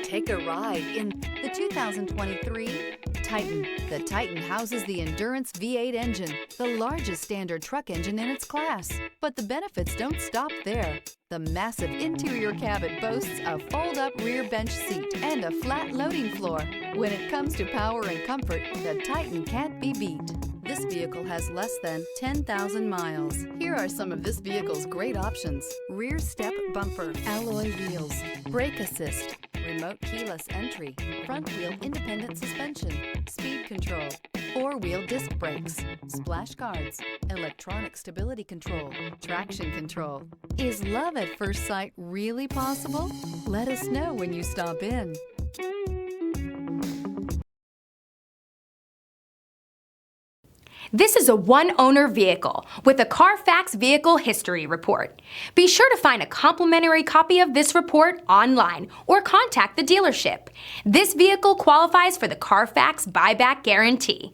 Take a ride in the 2023 Titan. The Titan houses the Endurance V8 engine, the largest standard truck engine in its class. But the benefits don't stop there. The massive interior cabin boasts a fold-up rear bench seat and a flat loading floor. When it comes to power and comfort, the Titan can't be beat. This vehicle has less than 10,000 miles. Here are some of this vehicle's great options: rear step bumper, alloy wheels, brake assist, remote keyless entry, front wheel independent suspension, speed control, four-wheel disc brakes, splash guards, electronic stability control, traction control. Is love at first sight really possible? Let us know when you stop in. This is a one-owner vehicle with a Carfax Vehicle History Report. Be sure to find a complimentary copy of this report online or contact the dealership. This vehicle qualifies for the Carfax Buyback Guarantee.